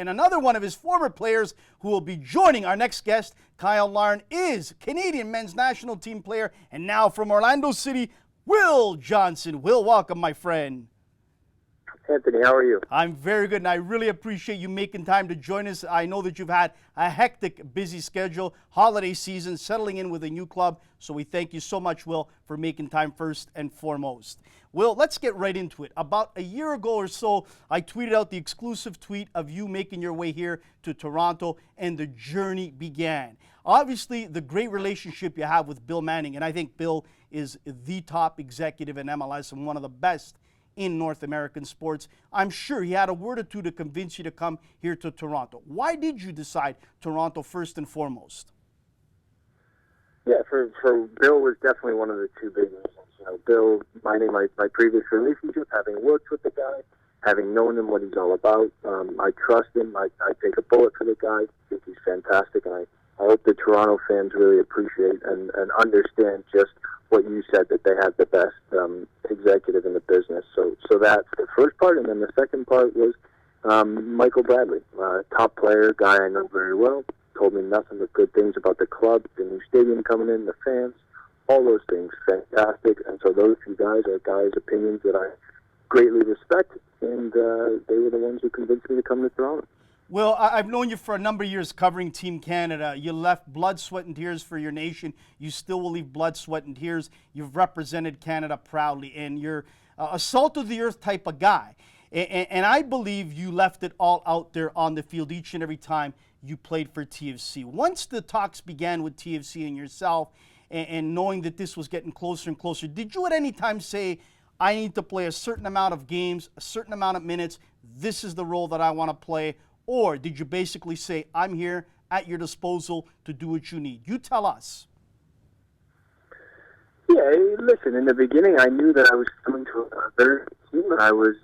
And another one of his former players who will be joining our next guest, Kyle Larn, is Canadian men's national team player and now from Orlando City, Will Johnson. Will, welcome, my friend. Anthony, how are you? I'm very good, and I really appreciate you making time to join us. I know that you've had a hectic, busy schedule, holiday season, settling in with a new club, so we thank you so much, Will, for making time first and foremost. Will, let's get right into it. About a year ago or so, I tweeted out the exclusive tweet of you making your way here to Toronto, and the journey began. Obviously, the great relationship you have with Bill Manning, and I think Bill is the top executive in MLS and one of the best in North American sports. I'm sure he had a word or two to convince you to come here to Toronto. Why did you decide Toronto first and foremost? Yeah, for Bill was definitely one of the two big reasons. You know, Bill, my previous relationship, having worked with the guy, having known him, what he's all about, I trust him. I take a bullet for the guy. I think he's fantastic, and I hope the Toronto fans really appreciate and understand just what you said, that they have the best executive in the business. So that's the first part, and then the second part was Michael Bradley, top player, guy I know very well, told me nothing but good things about the club, the new stadium coming in, the fans, all those things, fantastic. And so those two guys are guys' opinions that I greatly respect, and they were the ones who convinced me to come to Toronto. Well, I've known you for a number of years covering Team Canada. You left blood, sweat, and tears for your nation. You still will leave blood, sweat, and tears. You've represented Canada proudly, and you're a salt-of-the-earth type of guy. And I believe you left it all out there on the field each and every time you played for TFC. Once the talks began with TFC and yourself, and knowing that this was getting closer and closer, did you at any time say, I need to play a certain amount of games, a certain amount of minutes, this is the role that I want to play? Or did you basically say, I'm here at your disposal to do what you need? You tell us. Yeah, listen, in the beginning, I knew that I was coming to a very good team. I was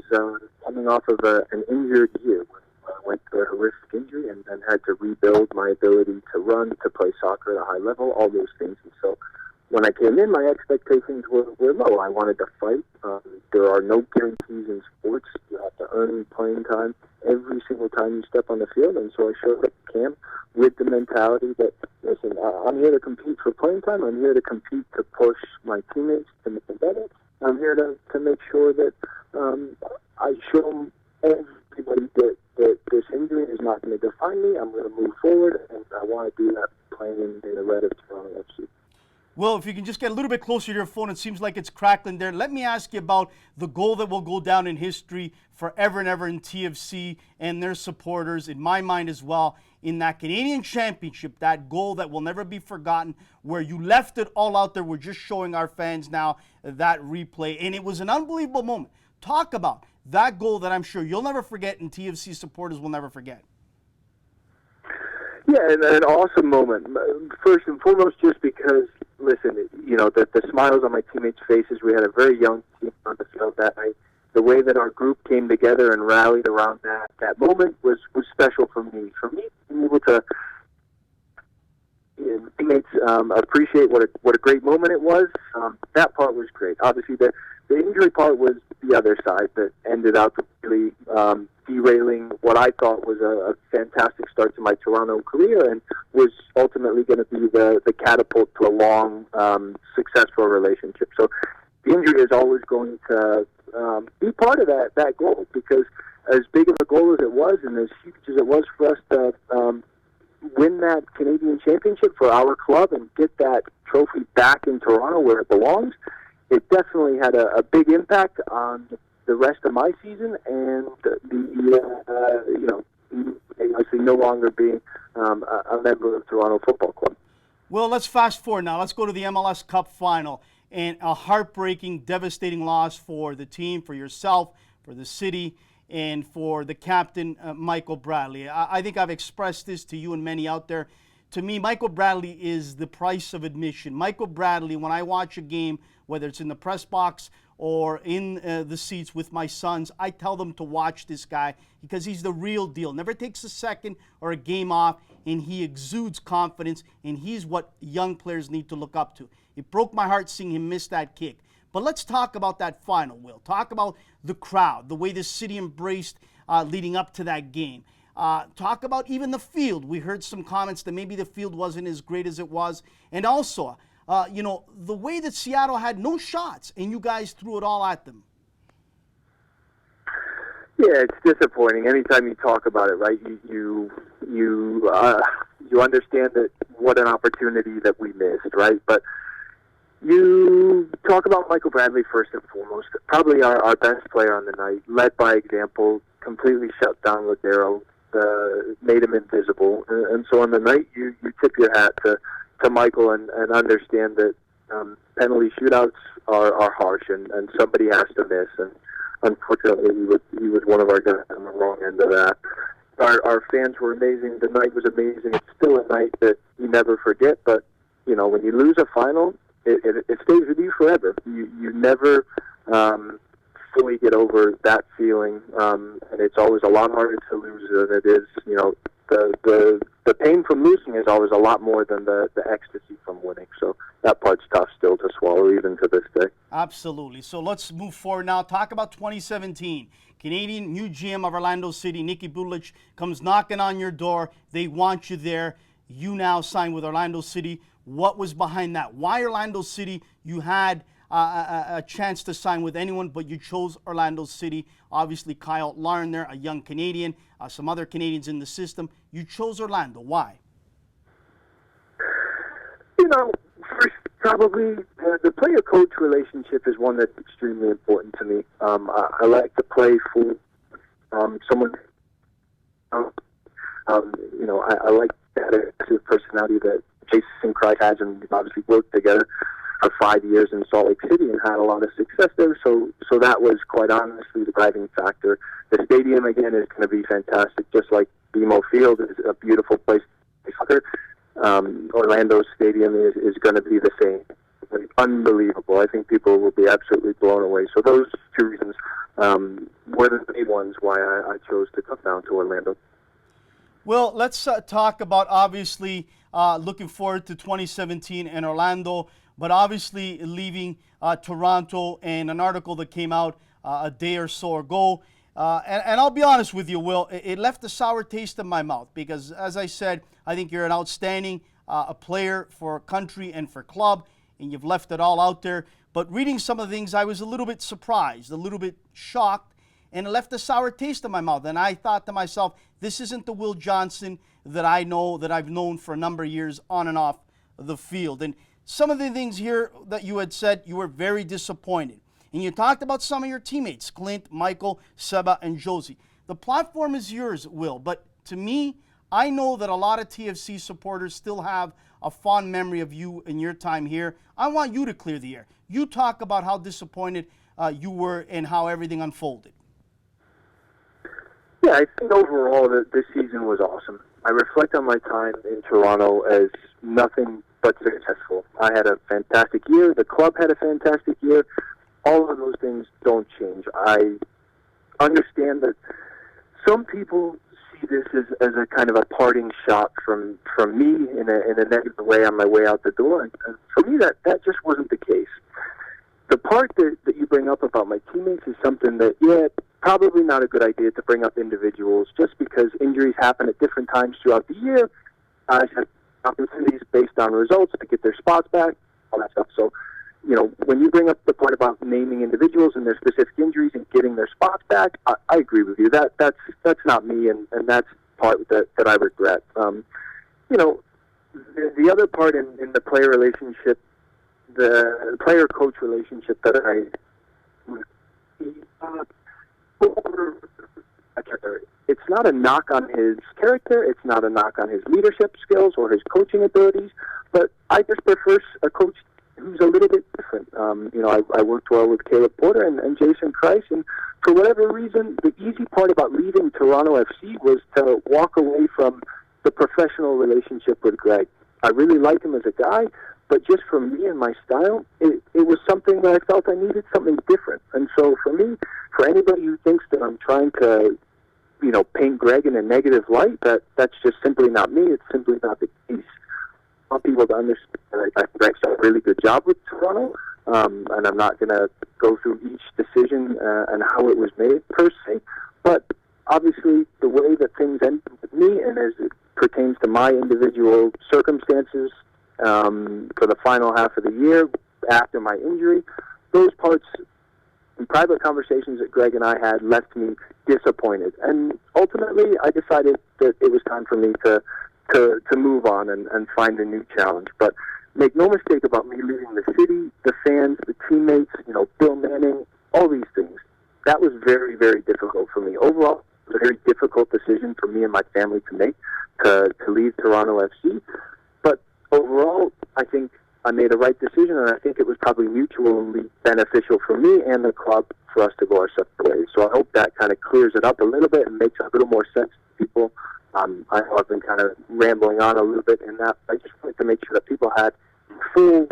coming off of an injured year. I went through a horrific injury and then had to rebuild my ability to run, to play soccer at a high level, all those things. And so when I came in, my expectations were low. I wanted to fight. There are no guarantees in sports. You have to earn playing time every single time you step on the field. And so I showed up at camp with the mentality that, listen, I'm here to compete for playing time. I'm here to compete to push my teammates to make them better. I'm here to make sure that I show everybody that this injury is not going to define me. I'm going to move forward, and I want to do that playing in the red of Toronto FC. Well, if you can just get a little bit closer to your phone, it seems like it's crackling there. Let me ask you about the goal that will go down in history forever and ever in TFC and their supporters, in my mind as well, in that Canadian Championship, that goal that will never be forgotten, where you left it all out there. We're just showing our fans now that replay, and it was an unbelievable moment. Talk about that goal that I'm sure you'll never forget and TFC supporters will never forget. Yeah, and an awesome moment. First and foremost, just because, listen, you know, the smiles on my teammates' faces. We had a very young team on the field that night. The way that our group came together and rallied around that moment was special for me. For me, being able to teammates appreciate what a great moment it was. That part was great. Obviously, the injury part was the other side that ended up really derailing what I thought was a fantastic start to my Toronto career, and was ultimately going to be the catapult to a long, successful relationship. So the injury is always going to be part of that goal, because as big of a goal as it was, and as huge as it was for us to win that Canadian Championship for our club and get that trophy back in Toronto where it belongs, it definitely had a big impact on the rest of my season, and obviously no longer being a member of Toronto Football Club. Well, let's fast forward now. Let's go to the MLS Cup final, and a heartbreaking, devastating loss for the team, for yourself, for the city, and for the captain, Michael Bradley. I think I've expressed this to you and many out there. To me, Michael Bradley is the price of admission. Michael Bradley, when I watch a game, whether it's in the press box or in the seats with my sons, I tell them to watch this guy because he's the real deal. Never takes a second or a game off, and he exudes confidence, and he's what young players need to look up to. It broke my heart seeing him miss that kick. But let's talk about that final, Will. Talk about the crowd, the way the city embraced leading up to that game. Talk about even the field. We heard some comments that maybe the field wasn't as great as it was. And also, the way that Seattle had no shots and you guys threw it all at them. Yeah, it's disappointing. Anytime you talk about it, right? You understand that what an opportunity that we missed, right? But you talk about Michael Bradley first and foremost. Probably our best player on the night, led by example, completely shut down Ladero, made him invisible. And so on the night, you tip your hat to Michael and understand that penalty shootouts are harsh and somebody has to miss. And unfortunately, he was one of our guys on the wrong end of that. Our fans were amazing. The night was amazing. It's still a night that you never forget. But, when you lose a final, it stays with you forever. You never fully get over that feeling, and it's always a lot harder to lose than it is. The pain from losing is always a lot more than the ecstasy from winning. So that part's tough still to swallow even to this day. Absolutely. So let's move forward now. Talk about 2017. Canadian new GM of Orlando City, Nicky Bulich, comes knocking on your door. They want you there. You now sign with Orlando City. What was behind that? Why Orlando City? You had a chance to sign with anyone, but you chose Orlando City. Obviously, Kyle Larn there, a young Canadian, some other Canadians in the system. You chose Orlando. Why? First, probably the player-coach relationship is one that's extremely important to me. I like to play for someone. I like that aggressive personality that Jason Kreis has, and we've obviously worked together for 5 years in Salt Lake City and had a lot of success there. So that was quite honestly the driving factor. The stadium, again, is going to be fantastic, just like BMO Field is a beautiful place to play soccer. Orlando's stadium is going to be the same. Unbelievable. I think people will be absolutely blown away. So those two reasons were the main ones why I chose to come down to Orlando. Well, let's talk about, obviously, looking forward to 2017 in Orlando, but obviously leaving Toronto, and an article that came out a day or so ago. And I'll be honest with you, Will, it left a sour taste in my mouth because, as I said, I think you're an outstanding a player for country and for club, and you've left it all out there. But reading some of the things, I was a little bit surprised, a little bit shocked, and it left a sour taste in my mouth. And I thought to myself, this isn't the Will Johnson that I know, that I've known for a number of years on and off the field. And some of the things here that you had said, you were very disappointed. And you talked about some of your teammates, Clint, Michael, Seba, and Josie. The platform is yours, Will, but to me, I know that a lot of TFC supporters still have a fond memory of you and your time here. I want you to clear the air. You talk about how disappointed you were and how everything unfolded. Yeah, I think overall that this season was awesome. I reflect on my time in Toronto as nothing but successful. I had a fantastic year. The club had a fantastic year. All of those things don't change. I understand that some people see this as a kind of a parting shot from me in a negative way on my way out the door. And for me, that just wasn't the case. The part that you bring up about my teammates is something that, probably not a good idea to bring up individuals just because injuries happen at different times throughout the year. I have opportunities based on results to get their spots back, all that stuff. So, when you bring up the part about naming individuals and their specific injuries and getting their spots back, I agree with you. That's not me, and that's part that I regret. The other part in the player relationship, the player-coach relationship that it's not a knock on his character, it's not a knock on his leadership skills or his coaching abilities, but I just prefer a coach who's a little bit different. I worked well with Caleb Porter and Jason Kreis, and for whatever reason, the easy part about leaving Toronto FC was to walk away from the professional relationship with Greg. I really liked him as a guy, but just for me and my style, it was something that I felt I needed something different. And so for me, for anybody who thinks that I'm trying to, paint Greg in a negative light, that's just simply not me. It's simply not the case. I want people to understand that I think Greg's done a really good job with Toronto, and I'm not going to go through each decision and how it was made per se, but obviously, the way that things ended with me, and as it pertains to my individual circumstances for the final half of the year after my injury, those parts in private conversations that Greg and I had left me disappointed. And ultimately, I decided that it was time for me to move on and find a new challenge. But make no mistake about me leaving the city, the fans, the teammates, Bill Manning, all these things. That was very, very difficult for me. Overall, it was a very difficult decision for me and my family to make, to leave Toronto FC. But overall, I think I made a right decision, and I think it was probably mutually beneficial for me and the club for us to go our separate ways. So I hope that kind of clears it up a little bit and makes a little more sense to people. I know I've been kind of rambling on a little bit in that. I just wanted to make sure that people had full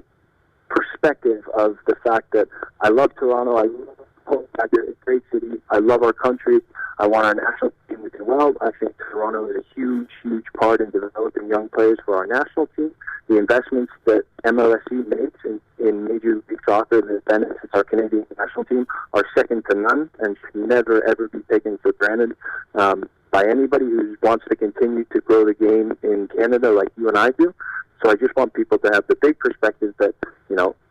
perspective of the fact that I love Toronto. I love it's a great city. I love our country. I want our national team to do well. I think Toronto is a huge, huge part in developing young players for our national team. The investments that MLSE makes in Major League Soccer that benefits our Canadian national team are second to none and should never, ever be taken for granted by anybody who wants to continue to grow the game in Canada like you and I do. So I just want people to have the big perspective that,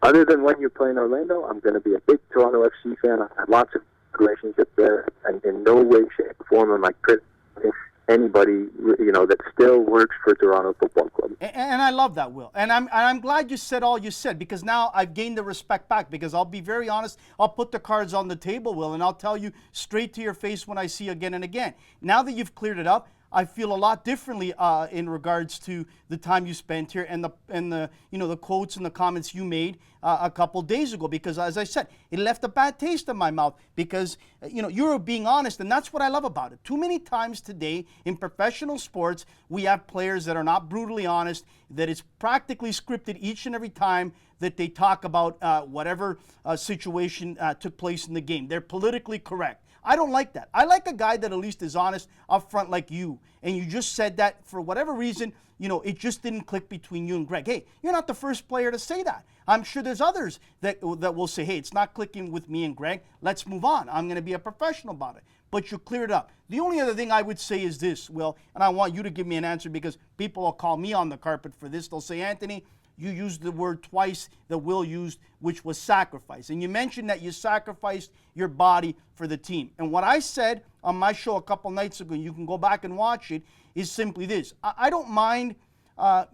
other than when you play in Orlando, I'm going to be a big Toronto FC fan. I have lots of relationships there, and in no way, shape, or form am I criticizing anybody, that still works for Toronto Football Club. And I love that, Will. And I'm glad you said all you said, because now I've gained the respect back, because I'll be very honest, I'll put the cards on the table, Will, and I'll tell you straight to your face when I see you again and again. Now that you've cleared it up, I feel a lot differently in regards to the time you spent here and the quotes and the comments you made a couple days ago, because as I said, it left a bad taste in my mouth, because you were being honest, and that's what I love about it. Too many times today in professional sports, we have players that are not brutally honest, that it's practically scripted each and every time that they talk about whatever situation took place in the game. They're politically correct. I don't like that. I like a guy that at least is honest up front like you. And you just said that for whatever reason, it just didn't click between you and Greg. Hey, you're not the first player to say that. I'm sure there's others that will say, hey, it's not clicking with me and Greg. Let's move on. I'm going to be a professional about it. But you cleared it up. The only other thing I would say is this, Will, and I want you to give me an answer, because people will call me on the carpet for this. They'll say, Anthony, you used the word twice that Will used, which was sacrifice. And you mentioned that you sacrificed your body for the team. And what I said on my show a couple nights ago, you can go back and watch it, is simply this. I don't mind, how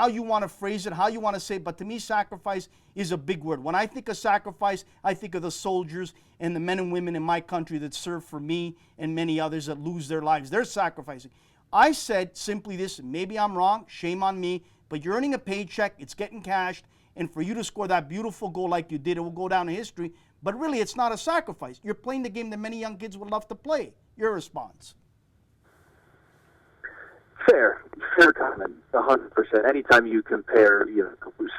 you want to phrase it, how you want to say it, but to me, sacrifice is a big word. When I think of sacrifice, I think of the soldiers and the men and women in my country that serve for me and many others that lose their lives. They're sacrificing. I said simply this, and maybe I'm wrong, shame on me, but you're earning a paycheck, it's getting cashed, and for you to score that beautiful goal like you did, it will go down in history, but really it's not a sacrifice. You're playing the game that many young kids would love to play. Your response? Fair comment, 100%. Anytime you compare,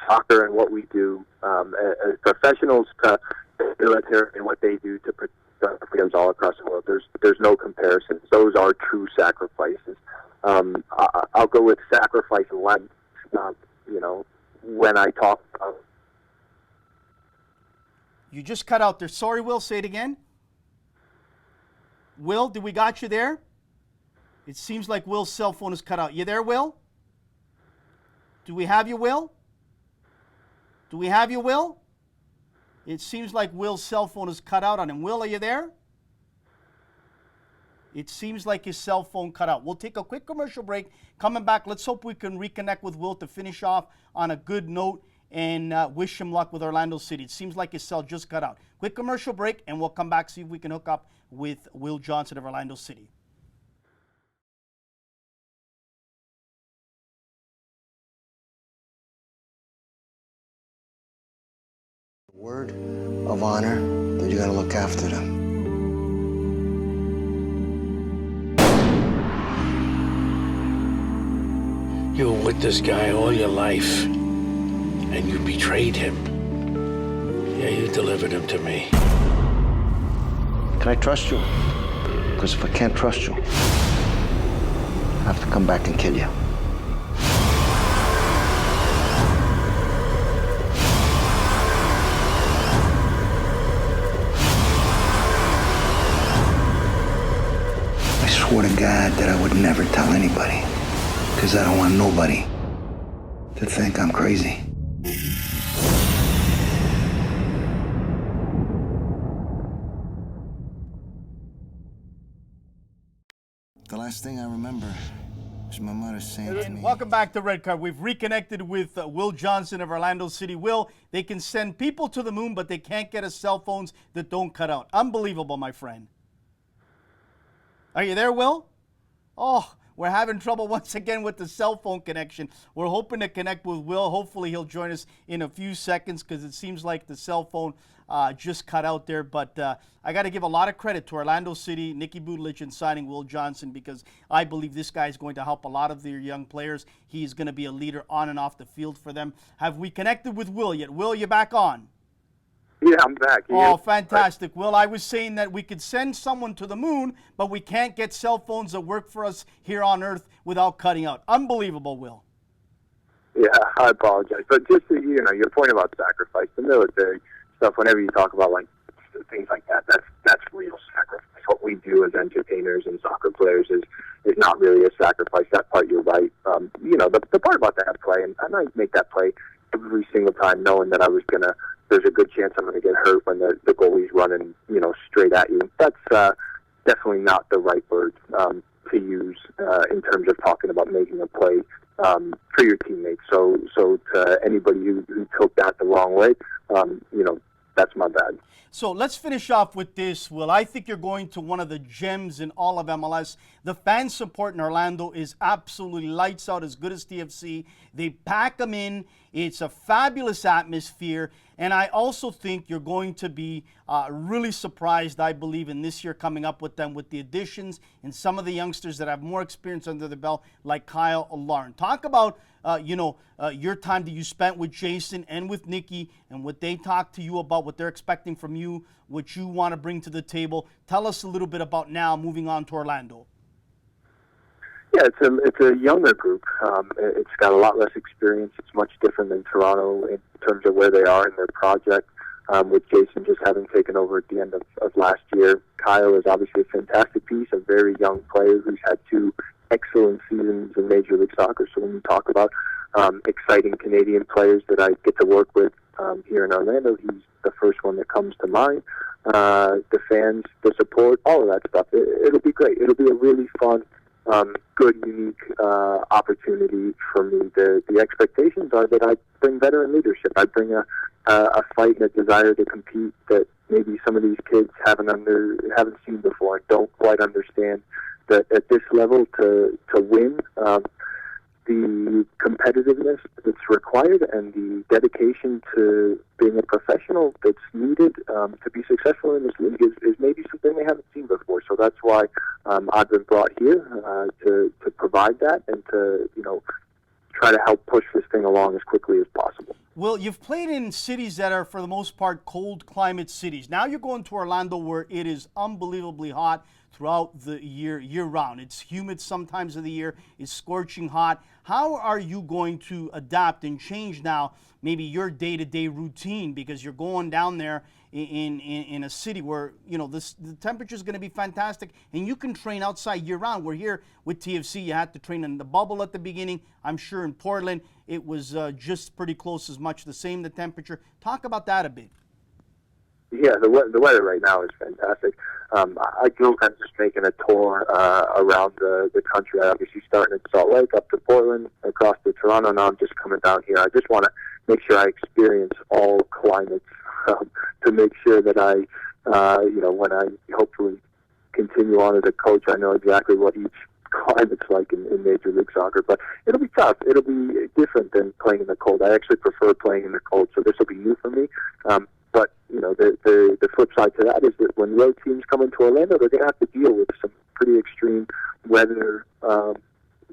soccer and what we do as professionals to the military and what they do to protect our freedoms all across the world, there's no comparison. Those are true sacrifices. I'll go with sacrifice lens. When I talk about... You just cut out there. Sorry, Will, say it again. Will, did we got you there? It seems like Will's cell phone is cut out. You there, Will? Do we have you, Will? Do we have you, Will? It seems like Will's cell phone is cut out on him. Will, are you there? It seems like his cell phone cut out. We'll take a quick commercial break. Coming back, let's hope we can reconnect with Will to finish off on a good note and wish him luck with Orlando City. It seems like his cell just cut out. Quick commercial break, and we'll come back, see if we can hook up with Will Johnson of Orlando City. Word of honor that you're going to look after them. You were with this guy all your life, and you betrayed him. Yeah, you delivered him to me. Can I trust you? Because if I can't trust you, I have to come back and kill you. swore to God that I would never tell anybody, because I don't want nobody to think I'm crazy. The last thing I remember is my mother saying to me... Welcome back to Red Card. We've reconnected with Will Johnson of Orlando City. Will, they can send people to the moon, but they can't get us cell phones that don't cut out. Unbelievable, my friend. Are you there, Will? Oh, we're having trouble once again with the cell phone connection. We're hoping to connect with Will. Hopefully he'll join us in a few seconds because it seems like the cell phone just cut out there. But I got to give a lot of credit to Orlando City, Nicky Budelich, in signing Will Johnson, because I believe this guy is going to help a lot of their young players. He's going to be a leader on and off the field for them. Have we connected with Will yet? Will, you back on? Yeah, I'm back. Oh, fantastic. Well, I was saying that we could send someone to the moon, but we can't get cell phones that work for us here on Earth without cutting out. Unbelievable, Will. Yeah, I apologize. But just, your point about sacrifice, the military stuff, whenever you talk about, like, things like that, that's real sacrifice. What we do as entertainers and soccer players is not really a sacrifice. That part, you're right. The part about that play, and I make that play every single time knowing that there's a good chance I'm going to get hurt when the goalie's running, straight at you. That's definitely not the right word to use in terms of talking about making a play for your teammates. So to anybody who took that the wrong way, that's my bad. So let's finish off with this, Will. I think you're going to one of the gems in all of MLS. The fan support in Orlando is absolutely lights out, as good as TFC. They pack them in. It's a fabulous atmosphere. And I also think you're going to be really surprised, I believe, in this year coming up with them, with the additions and some of the youngsters that have more experience under the belt, like Kyle Lauren. Talk about, your time that you spent with Jason and with Nicky and what they talked to you about, what they're expecting from you, what you want to bring to the table. Tell us a little bit about now moving on to Orlando. Yeah, it's a younger group. It's got a lot less experience. It's much different than Toronto in terms of where they are in their project, with Jason just having taken over at the end of last year. Kyle is obviously a fantastic piece, a very young player who's had 2 excellent seasons in Major League Soccer. So when you talk about exciting Canadian players that I get to work with here in Orlando, he's the first one that comes to mind. The fans, the support, all of that stuff. It'll be great. It'll be a really fun, good, unique opportunity for me. The expectations are that I bring veteran leadership. I bring a fight and a desire to compete that maybe some of these kids haven't seen before and don't quite understand that at this level to win. The competitiveness that's required and the dedication to being a professional that's needed to be successful in this league is maybe something they haven't seen before. So that's why I've been brought here to provide that and to try to help push this thing along as quickly as possible. Well, you've played in cities that are, for the most part, cold climate cities. Now you're going to Orlando, where it is unbelievably hot throughout the year-round. It's humid sometimes of the year. It's scorching hot. How are you going to adapt and change now maybe your day-to-day routine, because you're going down there in a city where, the temperature is going to be fantastic and you can train outside year-round? We're here with TFC. You had to train in the bubble at the beginning. I'm sure in Portland it was just pretty close, as much the same, the temperature. Talk about that a bit. Yeah, the weather right now is fantastic. I joke I'm just making a tour around the country. I obviously starting in Salt Lake, up to Portland, across to Toronto. Now I'm just coming down here. I just want to make sure I experience all climates to make sure that I, when I hopefully continue on as a coach, I know exactly what each climate's like in Major League Soccer. But it'll be tough. It'll be different than playing in the cold. I actually prefer playing in the cold, so this will be new for me. But the flip side to that is that when road teams come into Orlando, they're going to have to deal with some pretty extreme weather,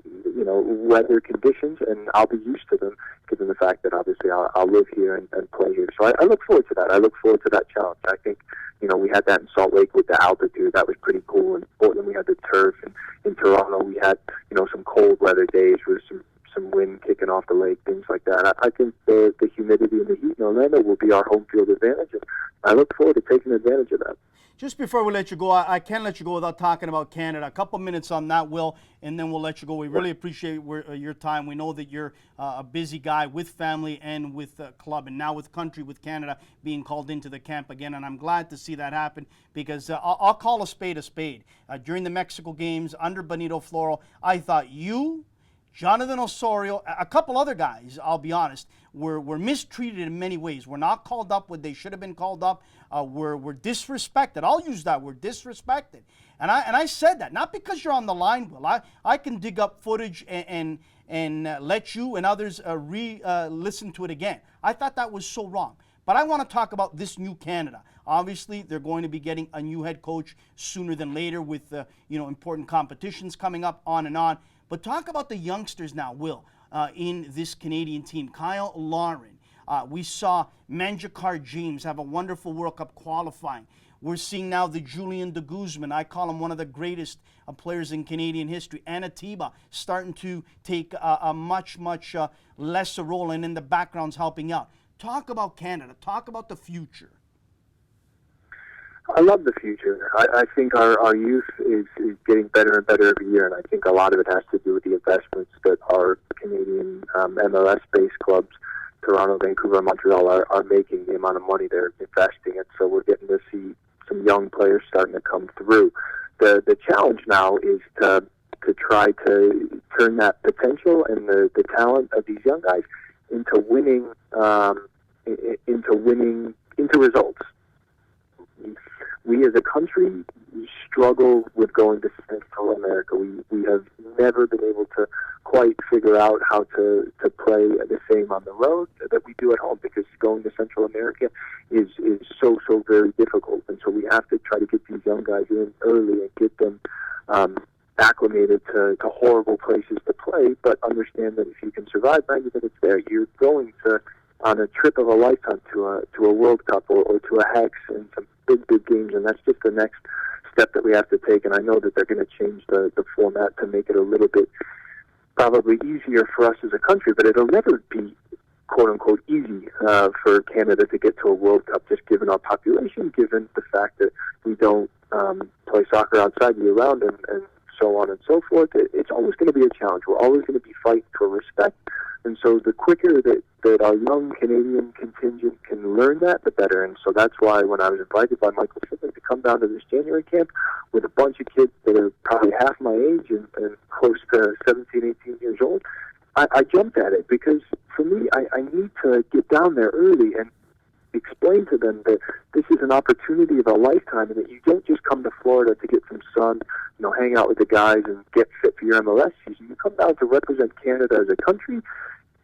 weather conditions, and I'll be used to them, given the fact that obviously I'll live here and play here. So I look forward to that. I look forward to that challenge. I think we had that in Salt Lake with the altitude. That was pretty cool. In Portland, we had the turf, and in Toronto, we had some cold weather days with some some wind kicking off the lake, things like that. I think the humidity and the heat in Orlando will be our home field advantage, and I look forward to taking advantage of that. Just before we let you go, I can't let you go without talking about Canada. A couple minutes on that, Will, and then we'll let you go. We really appreciate your time. We know that you're a busy guy with family and with club, and now with country, with Canada being called into the camp again. And I'm glad to see that happen because I'll call a spade a spade. During the Mexico games under Benito Floro, I thought you, Jonathan Osorio, a couple other guys, I'll be honest, were mistreated in many ways. Were not called up when they should have been called up. Were disrespected. I'll use that word, disrespected. And I said that, not because you're on the line, Will. I can dig up footage and let you and others listen to it again. I thought that was so wrong. But I want to talk about this new Canada. Obviously, they're going to be getting a new head coach sooner than later with important competitions coming up, on and on. But talk about the youngsters now, Will, in this Canadian team. Kyle Lauren. We saw Manjakar James have a wonderful World Cup qualifying. We're seeing now the Julian de Guzman. I call him one of the greatest players in Canadian history. Anatiba starting to take a much lesser role and in the background's helping out. Talk about Canada. Talk about the future. I love the future. I think our youth is getting better and better every year, and I think a lot of it has to do with the investments that our Canadian MLS-based clubs, Toronto, Vancouver, and Montreal, are making, the amount of money they're investing, and so we're getting to see some young players starting to come through. The challenge now is to try to turn that potential and the talent of these young guys into results. We as a country struggle with going to Central America. We have never been able to quite figure out how to play the same on the road that we do at home, because going to Central America is so very difficult. And so we have to try to get these young guys in early and get them acclimated to horrible places to play, but understand that if you can survive 90 minutes there, you're going to on a trip of a lifetime to a World Cup or to a Hex and some big games, and that's just the next step that we have to take. And I know that they're going to change the format to make it a little bit probably easier for us as a country, but it'll never be quote-unquote easy for Canada to get to a World Cup, just given our population, given the fact that we don't play soccer outside year-round and so on and so forth. It's always going to be a challenge. We're always going to be fighting for respect. And so the quicker that our young Canadian contingent can learn that, the better. And so that's why when I was invited by Michael Finley to come down to this January camp with a bunch of kids that are probably half my age and close to 17, 18 years old, I jumped at it because for me, I need to get down there early and explain to them that this is an opportunity of a lifetime and that you don't just come to Florida to get some sun, hang out with the guys and get fit for your MLS season. You come down to represent Canada as a country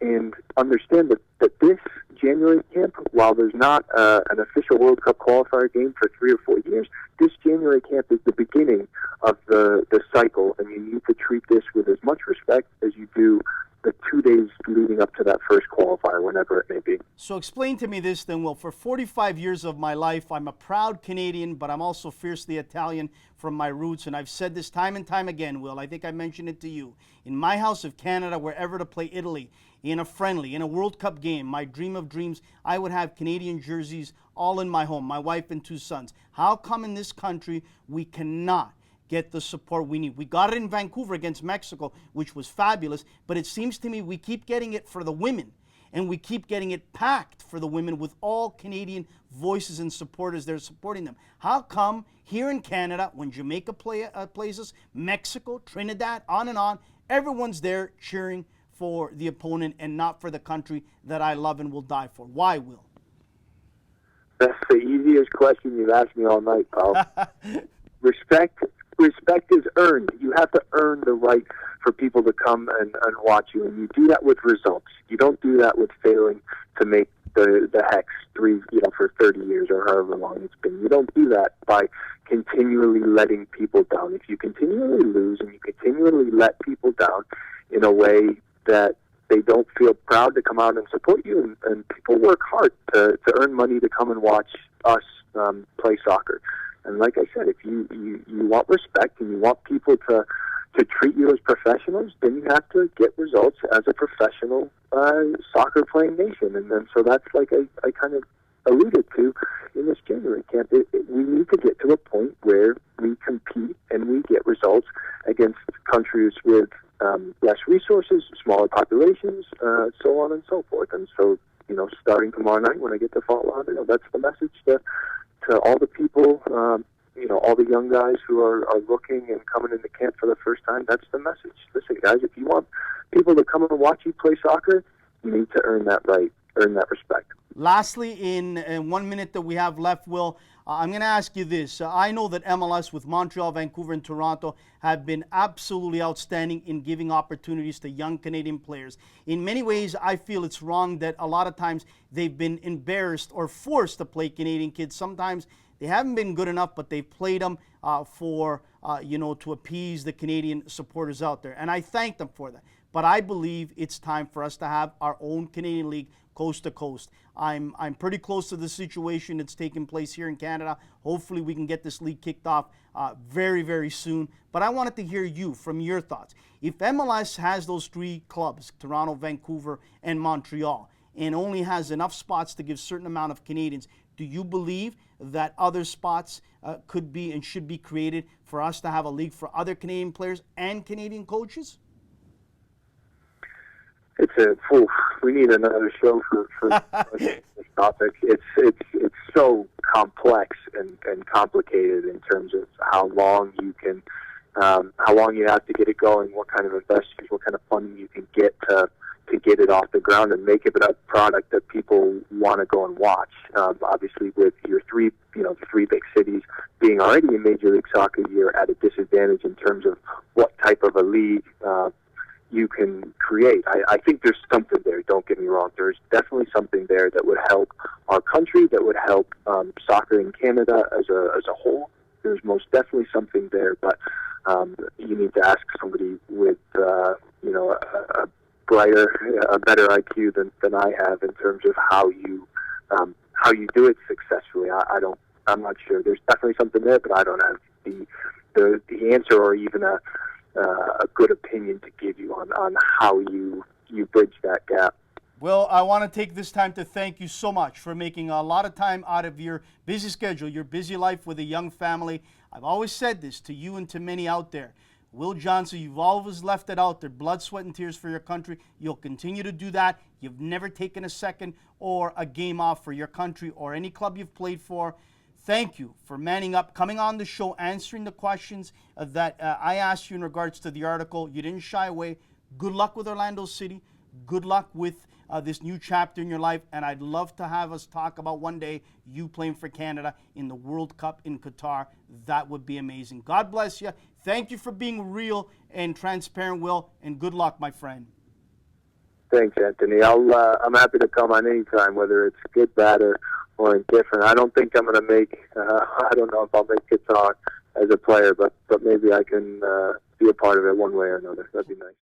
and understand that this January camp, while there's not an official World Cup qualifier game for 3 or 4 years, this January camp is the beginning of the cycle, and you need to treat this with as much respect as you do the 2 days leading up to that first qualifier, whenever it may be. So explain to me this then, Will. For 45 years of my life, I'm a proud Canadian, but I'm also fiercely Italian from my roots. And I've said this time and time again, Will. I think I mentioned it to you. In my house of Canada, wherever to play Italy, in a friendly, in a World Cup game, my dream of dreams, I would have Canadian jerseys all in my home, my wife and 2 sons. How come in this country we cannot get the support we need? We got it in Vancouver against Mexico, which was fabulous, but it seems to me we keep getting it for the women, and we keep getting it packed for the women with all Canadian voices and supporters there supporting them. How come here in Canada, when Jamaica plays us, Mexico, Trinidad, on and on, everyone's there cheering for the opponent and not for the country that I love and will die for? Why, Will? That's the easiest question you've asked me all night, pal. Respect is earned. You have to earn the right for people to come and watch you, and you do that with results. You don't do that with failing to make the Hex for 30 years or however long it's been. You don't do that by continually letting people down. If you continually lose and you continually let people down in a way that they don't feel proud to come out and support you, and people work hard to earn money to come and watch us play soccer. And like I said, if you want respect and you want people to to treat you as professionals, then you have to get results as a professional soccer playing nation. And then so that's like I kind of alluded to in this January camp. We need to get to a point where we compete and we get results against countries with less resources, smaller populations, so on and so forth. And so, starting tomorrow night when I get to Fort Lauderdale, that's the message to all the people, all the young guys who are looking and coming into camp for the first time. That's the message. Listen, guys, if you want people to come and watch you play soccer, you need to earn that right, earn that respect. Lastly, in 1 minute that we have left, Will, I'm going to ask you this. I know that MLS with Montreal, Vancouver, and Toronto have been absolutely outstanding in giving opportunities to young Canadian players. In many ways, I feel it's wrong that a lot of times they've been embarrassed or forced to play Canadian kids. Sometimes they haven't been good enough, but they've played them to appease the Canadian supporters out there. And I thank them for that. But I believe it's time for us to have our own Canadian League coast to coast. I'm pretty close to the situation that's taking place here in Canada. Hopefully we can get this league kicked off very, very soon. But I wanted to hear you from your thoughts. If MLS has those three clubs, Toronto, Vancouver, and Montreal, and only has enough spots to give a certain amount of Canadians, do you believe that other spots could be and should be created for us to have a league for other Canadian players and Canadian coaches? We need another show for this topic. It's so complex and complicated in terms of how long you have to get it going, what kind of investors, what kind of funding you can get to get it off the ground and make it a product that people want to go and watch. Obviously, with your three big cities being already in Major League Soccer, you're at a disadvantage in terms of what type of a league you can create. I think there's something there, don't get me wrong. There's definitely something there that would help our country, that would help soccer in Canada as a whole. There's most definitely something there, but you need to ask somebody with a better IQ than I have in terms of how you do it successfully. I'm not sure. There's definitely something there, but I don't have the answer or even a good opinion to give you on how you bridge that gap. Well, I want to take this time to thank you so much for making a lot of time out of your busy schedule, your busy life with a young family. I've always said this to you and to many out there. Will Johnson, you've always left it out there, blood, sweat, and tears for your country. You'll continue to do that. You've never taken a second or a game off for your country or any club you've played for. Thank you for manning up, coming on the show, answering the questions that I asked you in regards to the article. You didn't shy away. Good luck with Orlando City. Good luck with this new chapter in your life. And I'd love to have us talk about one day you playing for Canada in the World Cup in Qatar. That would be amazing. God bless you. Thank you for being real and transparent, Will, and good luck, my friend. Thanks, Anthony. I'm happy to come on any time, whether it's good, bad, or indifferent. I don't think I'm going to make, I don't know if I'll make Qatar as a player, but maybe I can be a part of it one way or another. That'd be nice.